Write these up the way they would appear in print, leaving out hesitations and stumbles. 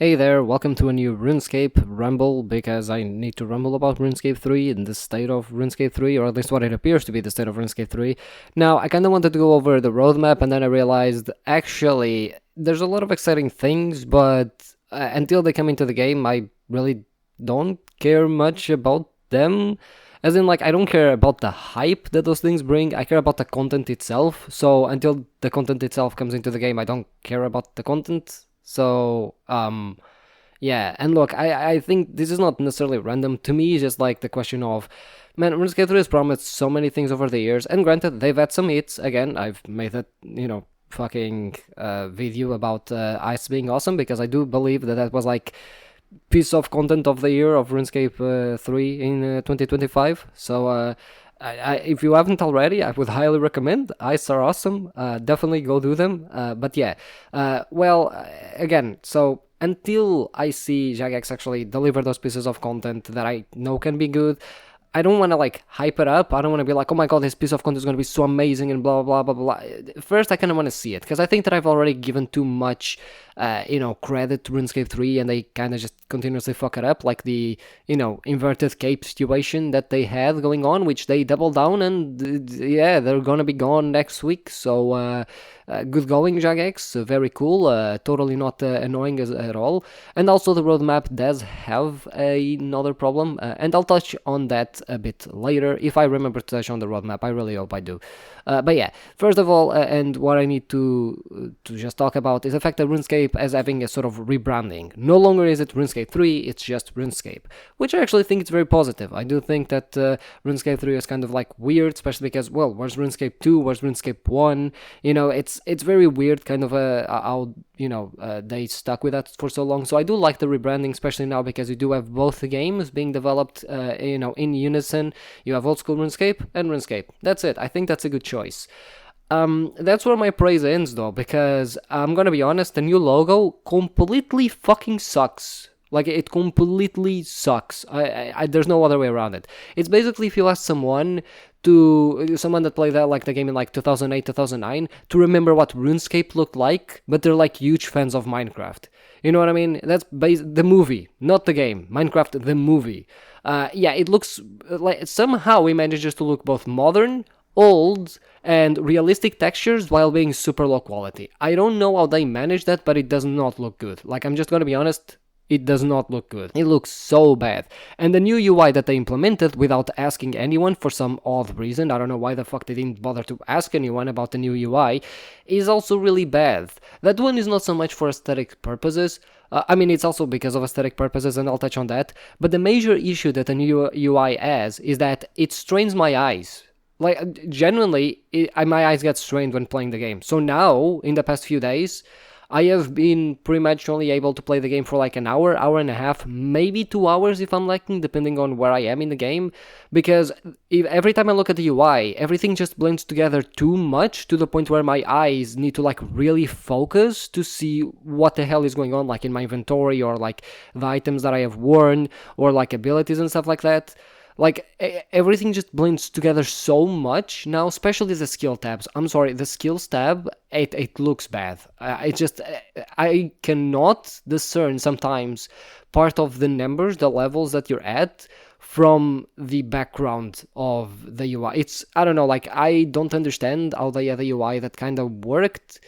Hey there, welcome to a new Runescape Rumble, because I need to rumble about RuneScape 3 and the state of RuneScape 3, or at least what it appears to be the state of RuneScape 3. Now, I kinda wanted to go over the roadmap, and then I realized, actually, there's a lot of exciting things, but until they come into the game, I really don't care much about them. As in, like, I don't care about the hype that those things bring, I care about the content itself, so until the content itself comes into the game, I don't care about the content. So, yeah, and look, I think this is not necessarily random. To me, it's just like the question of, man, RuneScape 3 has promised so many things over the years, and granted, they've had some hits. Again, I've made that, fucking video about Ice being awesome, because I do believe that that was like piece of content of the year of RuneScape 3 in 2025. So, if you haven't already, I would highly recommend. Ice are awesome. Definitely go do them. But yeah, again, so until I see Jagex actually deliver those pieces of content that I know can be good, I don't want to like hype it up. I don't want to be like, oh my god, this piece of content is going to be so amazing and blah blah blah blah blah. First, I kind of want to see it, because I think that I've already given too much, credit to RuneScape 3, and they kind of just continuously fuck it up, like the inverted cape situation that they had going on, which they doubled down, and yeah, they're gonna be gone next week. So good going, Jagex. Very cool. Totally not annoying at all. And also, the roadmap does have another problem, and I'll touch on that a bit later if I remember to touch on the roadmap. I really hope I do. But yeah, first of all, and what I need to just talk about is the fact that RuneScape is having a sort of rebranding. No longer is it RuneScape 3, it's just RuneScape, which I actually think is very positive. I do think that RuneScape 3 is kind of like weird, especially because, well, where's RuneScape 2, where's RuneScape 1? It's very weird, kind of how they stuck with that for so long. So I do like the rebranding, especially now because you do have both the games being developed, in unison. You have old school RuneScape and RuneScape. That's it. I think that's a good choice. That's where my praise ends, though, because I'm gonna be honest, the new logo completely fucking sucks. Like, it completely sucks. There's no other way around it. It's basically, if you ask someone that played that, like, the game in like 2008, 2009, to remember what RuneScape looked like, but they're like huge fans of Minecraft. You know what I mean? That's the movie, not the game. Minecraft, the movie. Yeah, it looks like somehow it manages to look both modern, old, and realistic textures while being super low quality. I don't know how they manage that, but it does not look good. Like, I'm just gonna be honest, it does not look good. It looks so bad. And the new UI that they implemented without asking anyone for some odd reason, I don't know why the fuck they didn't bother to ask anyone about the new UI, is also really bad. That one is not so much for aesthetic purposes. It's also because of aesthetic purposes, and I'll touch on that. But the major issue that the new UI has is that it strains my eyes. Like, genuinely, my eyes get strained when playing the game. So now, in the past few days, I have been pretty much only able to play the game for like an hour, hour and a half, maybe 2 hours if I'm lucky, depending on where I am in the game. Because every time I look at the UI, everything just blends together too much, to the point where my eyes need to like really focus to see what the hell is going on, like in my inventory, or like the items that I have worn, or like abilities and stuff like that. Like, everything just blends together so much now, especially the skill tabs. I'm sorry, the skills tab, it looks bad. I cannot discern sometimes part of the numbers, the levels that you're at, from the background of the UI. I don't know, like, I don't understand how they had a UI that kind of worked.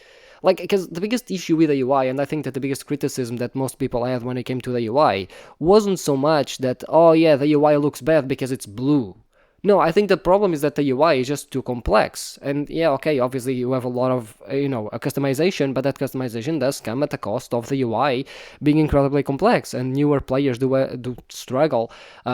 Like, because the biggest issue with the UI, and I think that the biggest criticism that most people had when it came to the UI, wasn't so much that, oh yeah, the UI looks bad because it's blue. No, I think the problem is that the UI is just too complex. And yeah, okay, obviously you have a lot of, a customization, but that customization does come at the cost of the UI being incredibly complex, and newer players do struggle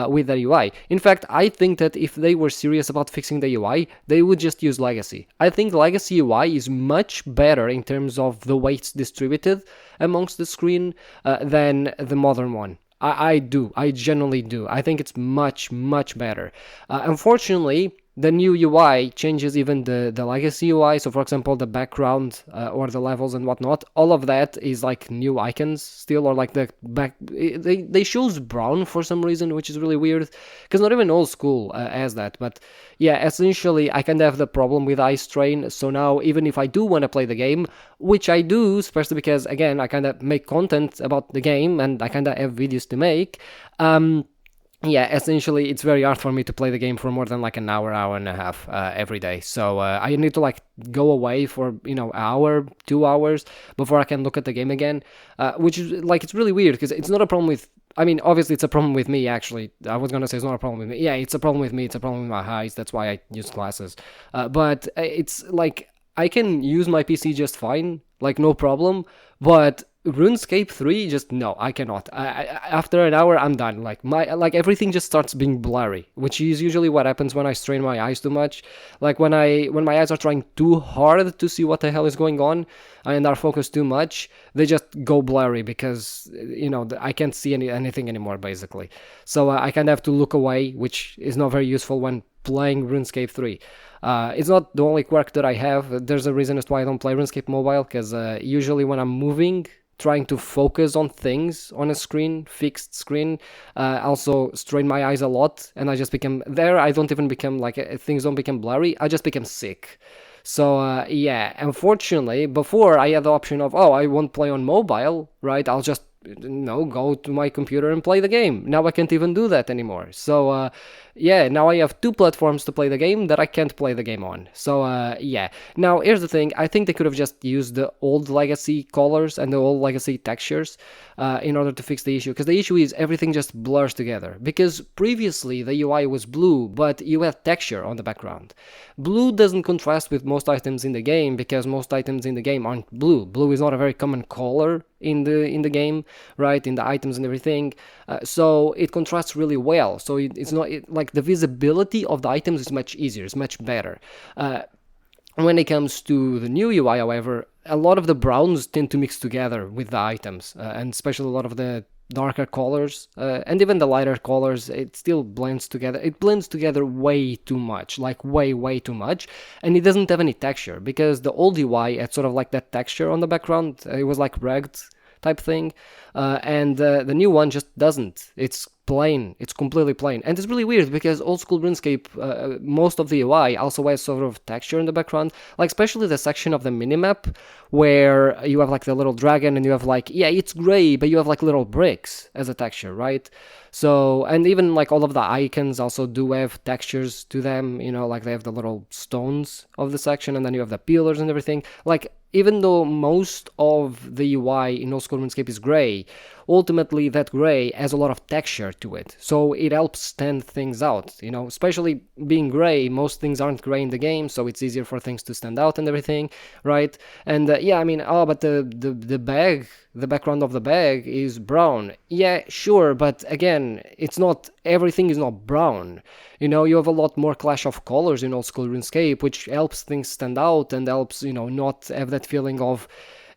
with the UI. In fact, I think that if they were serious about fixing the UI, they would just use Legacy. I think Legacy UI is much better in terms of the way it's distributed amongst the screen than the modern one. I do. I genuinely do. I think it's much, much better. Unfortunately, the new UI changes even the legacy UI. So, for example, the background or the levels and whatnot, all of that is like new icons still, or like the back. They choose brown for some reason, which is really weird because not even old school has that. But yeah, essentially, I kind of have the problem with eye strain. So now, even if I do want to play the game, which I do, especially because again, I kind of make content about the game and I kind of have videos to make. Yeah, essentially, it's very hard for me to play the game for more than like an hour and a half every day. So I need to like go away for hour, 2 hours before I can look at the game again, which is like it's really weird because it's not a problem with. I mean, obviously, it's a problem with me. Actually, I was gonna say it's not a problem with me. Yeah, it's a problem with me. It's a problem with my eyes. That's why I use glasses. But it's like I can use my PC just fine, like no problem. But RuneScape 3, just no, I cannot. After an hour, I'm done. Like everything just starts being blurry, which is usually what happens when I strain my eyes too much. Like when my eyes are trying too hard to see what the hell is going on and are focused too much, they just go blurry because I can't see anything anymore basically. So I kind of have to look away, which is not very useful when playing RuneScape 3. It's not the only quirk that I have. There's a reason as to why I don't play RuneScape Mobile, because usually when I'm moving, trying to focus on things on a screen, fixed screen, also strain my eyes a lot, and I just become there. I don't even become like things don't become blurry. I just become sick. So yeah, unfortunately, before I had the option of I won't play on mobile, right? I'll just go to my computer and play the game. Now I can't even do that anymore. So yeah, now I have two platforms to play the game that I can't play the game on. So yeah. Now here's the thing. I think they could have just used the old legacy colors and the old legacy textures in order to fix the issue. Because the issue is everything just blurs together. Because previously the UI was blue, but you have texture on the background. Blue doesn't contrast with most items in the game because most items in the game aren't blue. Blue is not a very common color in the game, right? In the items and everything. So it contrasts really well. So it's not like the visibility of the items is much easier. It's much better. When it comes to the new UI, however, a lot of the browns tend to mix together with the items, and especially a lot of the darker colors and even the lighter colors, it still blends together. It blends together way too much, like way too much, and it doesn't have any texture because the old UI had sort of like that texture on the background. It was like ragged type thing, and the new one just doesn't. It's plain. It's completely plain, and it's really weird because old school RuneScape, most of the UI also has sort of texture in the background, like especially the section of the minimap where you have like the little dragon and you have like, yeah, it's gray, but you have like little bricks as a texture, right? So, and even like all of the icons also do have textures to them, like they have the little stones of the section, and then you have the pillars and everything. Like, even though most of the UI in old school RuneScape is gray, ultimately that gray has a lot of texture to it, so it helps stand things out. Especially being gray, most things aren't gray in the game, so it's easier for things to stand out and everything, right? And yeah, I mean, but the bag, the background of the bag is brown. Yeah, sure, but again, it's not, everything is not brown. You have a lot more clash of colors in old school RuneScape, which helps things stand out and helps, not have that feeling of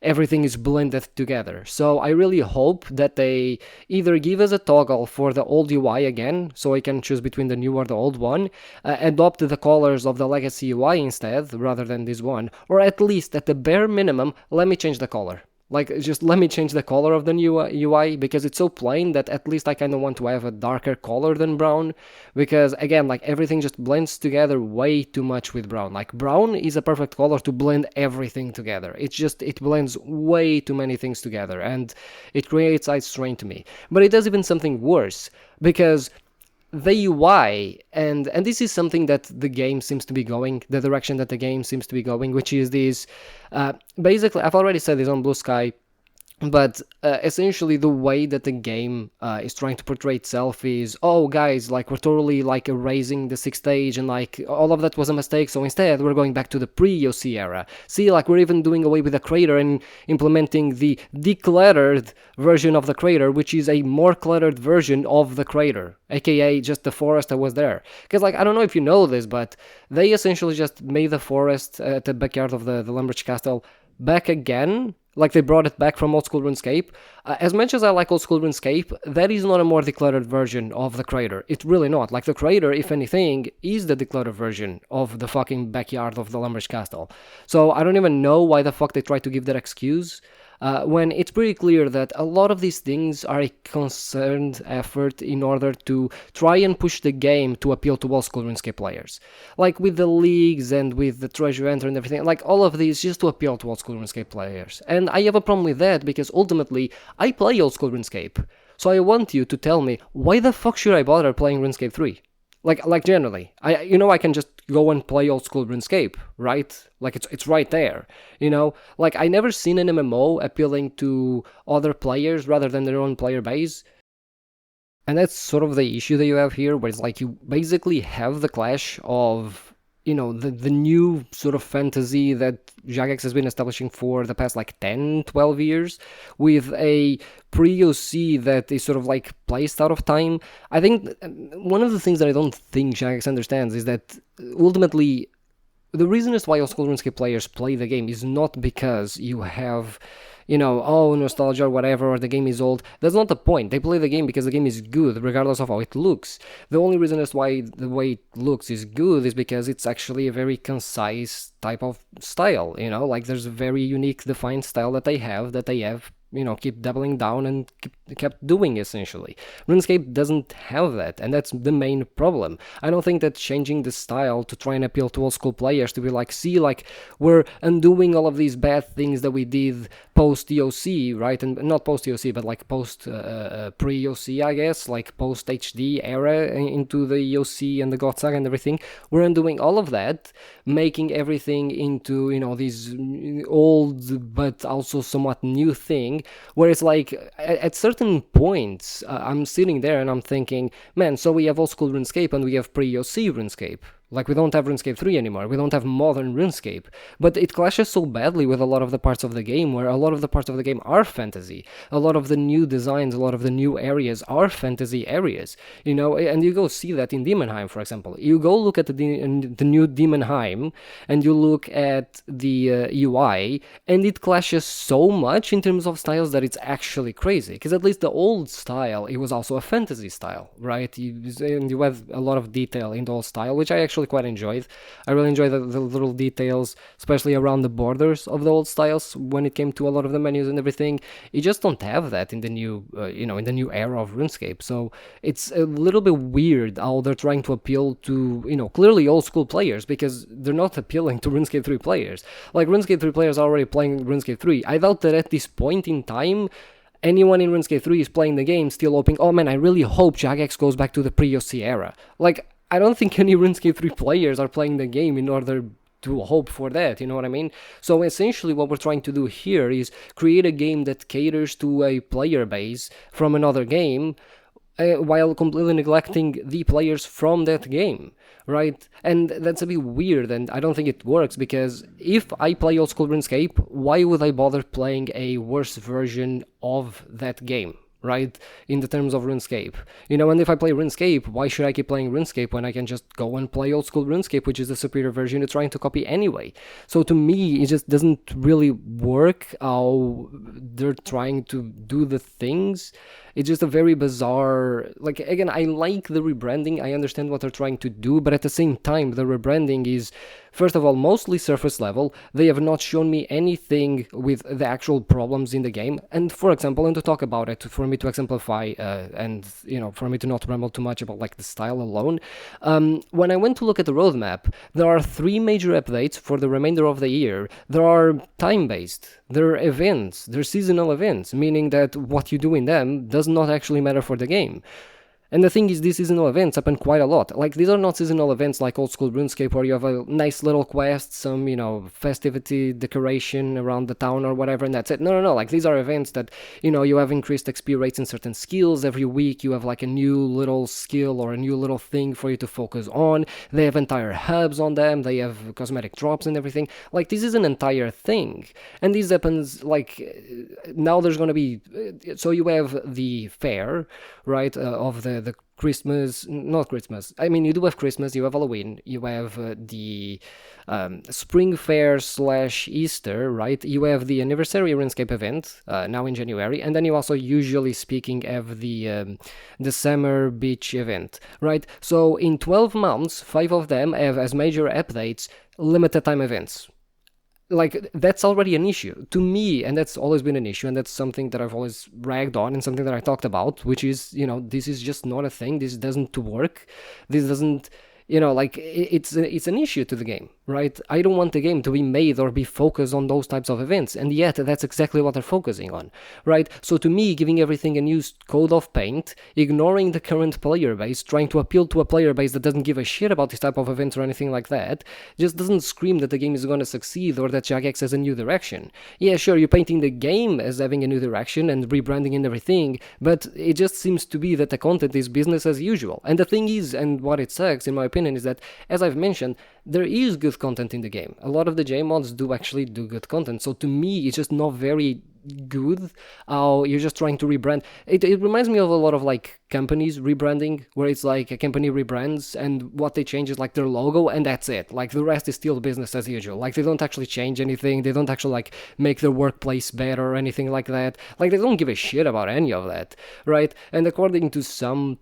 everything is blended together. So I really hope that they either give us a toggle for the old UI again, so I can choose between the new or the old one, adopt the colors of the legacy UI instead, rather than this one, or at least at the bare minimum, let me change the color. Like, just let me change the color of the new UI, because it's so plain that at least I kind of want to have a darker color than brown, because again, like, everything just blends together way too much with brown. Like, brown is a perfect color to blend everything together. It blends way too many things together, and it creates eye strain to me. But it does even something worse, because the UI, and this is something that the game seems to be going, the direction that the game seems to be going, which is this, basically, I've already said this on Blue Sky, but essentially the way that the game is trying to portray itself is, oh guys, like, we're totally like erasing the 6th stage, and like all of that was a mistake, so instead we're going back to the pre-OC era. See, like, we're even doing away with the crater and implementing the decluttered version of the crater, which is a more cluttered version of the crater, aka just the forest that was there. Because, like, I don't know if you know this, but they essentially just made the forest at the backyard of the Lumbridge Castle back again, Like they brought it back from old school RuneScape. As much as I like old school RuneScape, that is not a more decluttered version of the creator. It's really not. Like the creator, if anything, is the decluttered version of the fucking backyard of the Lumbridge Castle. So I don't even know why the fuck they tried to give that excuse. When it's pretty clear that a lot of these things are a concerned effort in order to try and push the game to appeal to old school RuneScape players. Like with the leagues and with the treasure hunter and everything, like all of these just to appeal to old school RuneScape players. And I have a problem with that because ultimately I play old school RuneScape. So I want you to tell me, why the fuck should I bother playing RuneScape 3? Like generally, I can just go and play old school RuneScape, right? Like it's right there, Like I never seen an MMO appealing to other players rather than their own player base. And that's sort of the issue that you have here, where it's like you basically have the clash of, the new sort of fantasy that Jagex has been establishing for the past like 10, 12 years, with a pre-OC that is sort of like placed out of time. I think one of the things that I don't think Jagex understands is that ultimately the reason is why old school RuneScape players play the game is not because you have, nostalgia or whatever, or the game is old. That's not the point. They play the game because the game is good, regardless of how it looks. The only reason as why the way it looks is good is because it's actually a very concise type of style, Like there's a very unique, defined style that they have, keep doubling down and kept doing essentially. RuneScape doesn't have that, and that's the main problem. I don't think that changing the style to try and appeal to old school players to be like, see, like we're undoing all of these bad things that we did post EOC, right? And not post EOC, but like post pre-EOC, I guess, like post HD era into the EOC and the God Saga and everything. We're undoing all of that, making everything into these old but also somewhat new thing. Where it's like at certain points I'm sitting there and I'm thinking, man, so we have old school RuneScape and we have pre-OC RuneScape. Like, we don't have RuneScape 3 anymore, we don't have modern RuneScape. But it clashes so badly with a lot of the parts of the game, where a lot of the parts of the game are fantasy. A lot of the new designs, a lot of the new areas are fantasy areas, and you go see that in Demonheim, for example. You go look at the new Demonheim, and you look at the UI, and it clashes so much in terms of styles that it's actually crazy. Because at least the old style, it was also a fantasy style, right? And you have a lot of detail in the old style, which I actually quite enjoyed. I really enjoyed the little details, especially around the borders of the old styles when it came to a lot of the menus and everything. You just don't have that in the new, in the new era of RuneScape. So it's a little bit weird how they're trying to appeal to, clearly old school players, because they're not appealing to RuneScape 3 players. Like, RuneScape 3 players are already playing RuneScape 3. I doubt that at this point in time, anyone in RuneScape 3 is playing the game still hoping, oh man, I really hope Jagex goes back to the pre-OC era. Like, I don't think any RuneScape 3 players are playing the game in order to hope for that, you know what I mean? So essentially what we're trying to do here is create a game that caters to a player base from another game, while completely neglecting the players from that game, right? And that's a bit weird, and I don't think it works, because if I play old school RuneScape, why would I bother playing a worse version of that game? Right, in the terms of RuneScape, and if I play RuneScape, why should I keep playing RuneScape when I can just go and play old school RuneScape, which is the superior version you're trying to copy anyway? So to me, it just doesn't really work how they're trying to do the things. It's just a very bizarre, like, again, I like the rebranding, I understand what they're trying to do, but at the same time, the rebranding is, first of all, mostly surface level. They have not shown me anything with the actual problems in the game. And for example, and to talk about it, for me to exemplify, and, for me to not ramble too much about, like, the style alone, when I went to look at the roadmap, there are 3 major updates for the remainder of the year. There are time-based, there are events, they're seasonal events, meaning that what you do in them does not actually matter for the game. And the thing is, these seasonal events happen quite a lot. Like, these are not seasonal events like old school RuneScape, where you have a nice little quest, some, festivity decoration around the town or whatever, and that's it. No. Like, these are events that, you have increased XP rates in certain skills. Every week you have, like, a new little skill or a new little thing for you to focus on. They have entire hubs on them. They have cosmetic drops and everything. Like, this is an entire thing. And this happens, like, now there's going to be... So you have the fair, right, of the the Christmas, not Christmas. I mean, you do have Christmas, you have Halloween, you have the Spring Fair slash Easter, right? You have the anniversary RuneScape event now in January, and then you also, usually speaking, have the summer beach event, right? So in 12 months, 5 of them have as major updates limited time events. Like, that's already an issue to me, and that's always been an issue, and that's something that I've always ragged on and something that I talked about, which is, this is just not a thing. This doesn't work. This doesn't, like, it's an issue to the game, right? I don't want the game to be made or be focused on those types of events, and yet that's exactly what they're focusing on, right? So to me, giving everything a new coat of paint, ignoring the current player base, trying to appeal to a player base that doesn't give a shit about this type of events or anything like that, just doesn't scream that the game is going to succeed or that Jagex has a new direction. Yeah, sure, you're painting the game as having a new direction and rebranding and everything, but it just seems to be that the content is business as usual. And the thing is, and what it sucks, in my opinion, is that, as I've mentioned, there is good content in the game. A lot of the J mods do actually do good content. So to me, it's just not very good how you're just trying to rebrand. It reminds me of a lot of like companies rebranding, where it's like a company rebrands and what they change is like their logo, and that's it. Like the rest is still business as usual. Like they don't actually change anything. They don't actually like make their workplace better or anything like that. Like they don't give a shit about any of that, right? And according to some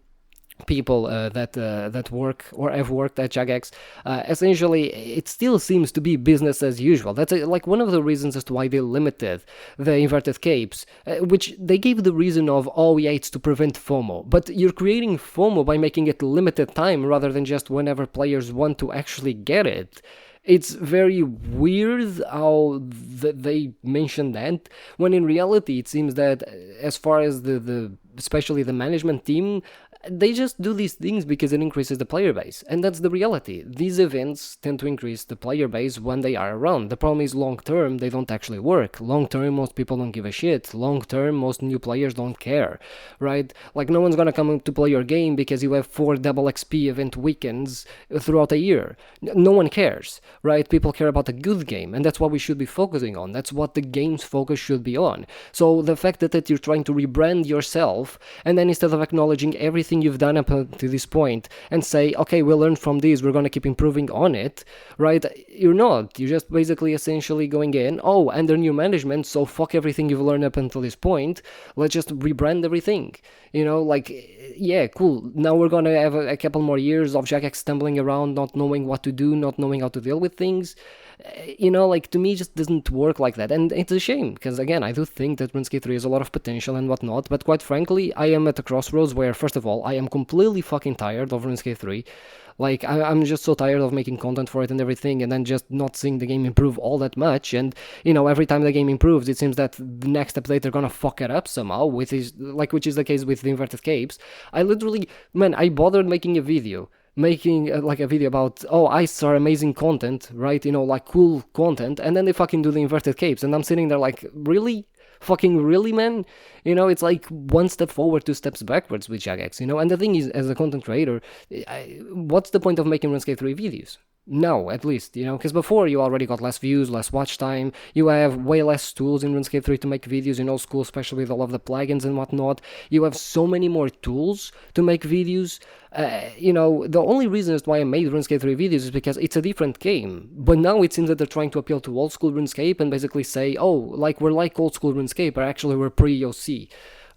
people that work or have worked at Jagex, essentially it still seems to be business as usual. That's like one of the reasons as to why they limited the inverted capes, which they gave the reason of, oh yeah, it's to prevent FOMO. But you're creating FOMO by making it limited time rather than just whenever players want to actually get it. It's very weird how they mention that, when in reality it seems that, as far as the especially the management team, they just do these things because it increases the player base, and that's the reality. These events tend to increase the player base when they are around. The problem is, long term, they don't actually work. Long term, most people don't give a shit. Long term, most new players don't care, right? Like, no one's gonna come to play your game because you have 4 double XP event weekends throughout a year. No one cares, right? People care about a good game, and that's what we should be focusing on. That's what the game's focus should be on. So the fact that you're trying to rebrand yourself, and then instead of acknowledging everything you've done up to this point and say, okay, we'll learn from this, we're going to keep improving on it, right? You're not. You're just basically essentially going in, oh, under new management, so fuck everything you've learned up until this point, let's just rebrand everything. Like, yeah, cool. Now we're going to have a couple more years of Jagex stumbling around, not knowing what to do, not knowing how to deal with things. Like, to me, it just doesn't work like that, and it's a shame, because again, I do think that RuneScape 3 has a lot of potential and whatnot, but quite frankly, I am at a crossroads where, first of all, I am completely fucking tired of RuneScape 3. Like, I'm just so tired of making content for it and everything, and then just not seeing the game improve all that much, and, every time the game improves, it seems that the next update they're gonna fuck it up somehow, which is the case with the inverted capes. I bothered making a video about, oh, ice are amazing content, right? Like cool content, and then they fucking do the inverted capes, and I'm sitting there like, really? Fucking really, man? It's like one step forward, 2 steps backwards with Jagex, and the thing is, as a content creator, what's the point of making RuneScape 3 videos? No, at least, because before you already got less views, less watch time, you have way less tools in RuneScape 3 to make videos, school, especially with all of the plugins and whatnot. You have so many more tools to make videos. The only reason as to why I made RuneScape 3 videos is because it's a different game. But now it seems that they're trying to appeal to old school RuneScape and basically say, oh, like, we're like old school RuneScape, but actually we're pre-OC.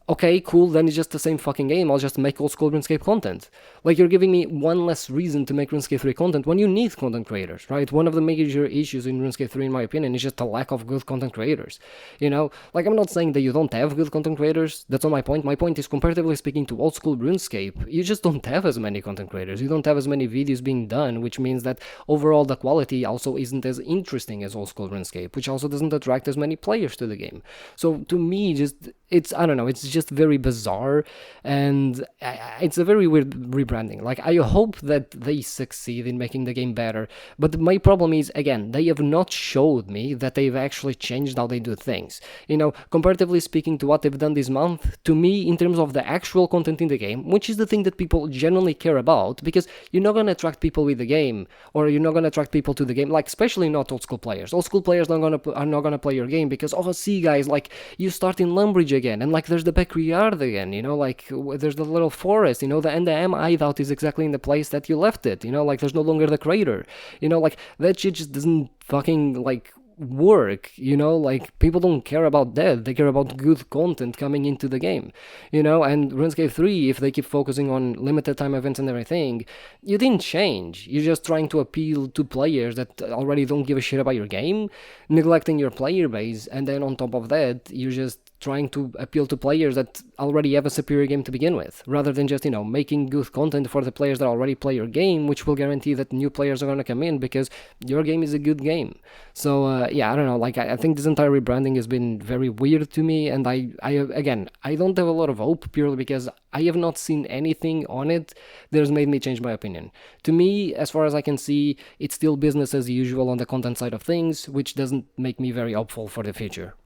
Okay, cool, then it's just the same fucking game, I'll just make old school RuneScape content. Like, you're giving me one less reason to make RuneScape 3 content when you need content creators, right? One of the major issues in RuneScape 3, in my opinion, is just the lack of good content creators. Like, I'm not saying that you don't have good content creators, that's not my point. My point is, comparatively speaking to old school RuneScape, you just don't have as many content creators, you don't have as many videos being done, which means that overall the quality also isn't as interesting as old school RuneScape, which also doesn't attract as many players to the game. So, to me, it's just very bizarre, and it's a very weird rebranding. Like, I hope that they succeed in making the game better, but my problem is, again, they have not showed me that they've actually changed how they do things. Comparatively speaking to what they've done this month, to me, in terms of the actual content in the game, which is the thing that people generally care about, because you're not going to attract people with the game, or you're not going to attract people to the game, like, especially not old school players. Old school players are not going to play your game because, oh, see guys, like, you start in Lumbridge again, and like, there's the backyard again, like there's the little forest, and the M hideout is exactly in the place that you left it, like there's no longer the crater, like that shit just doesn't fucking like work, like people don't care about that, they care about good content coming into the game, and RuneScape 3, if they keep focusing on limited time events and everything, you didn't change, you're just trying to appeal to players that already don't give a shit about your game, neglecting your player base, and then on top of that, you're just trying to appeal to players that already have a superior game to begin with, rather than just, making good content for the players that already play your game, which will guarantee that new players are going to come in because your game is a good game. So, yeah, I don't know, like, I think this entire rebranding has been very weird to me, and again, I don't have a lot of hope purely because I have not seen anything on it that has made me change my opinion. To me, as far as I can see, it's still business as usual on the content side of things, which doesn't make me very hopeful for the future.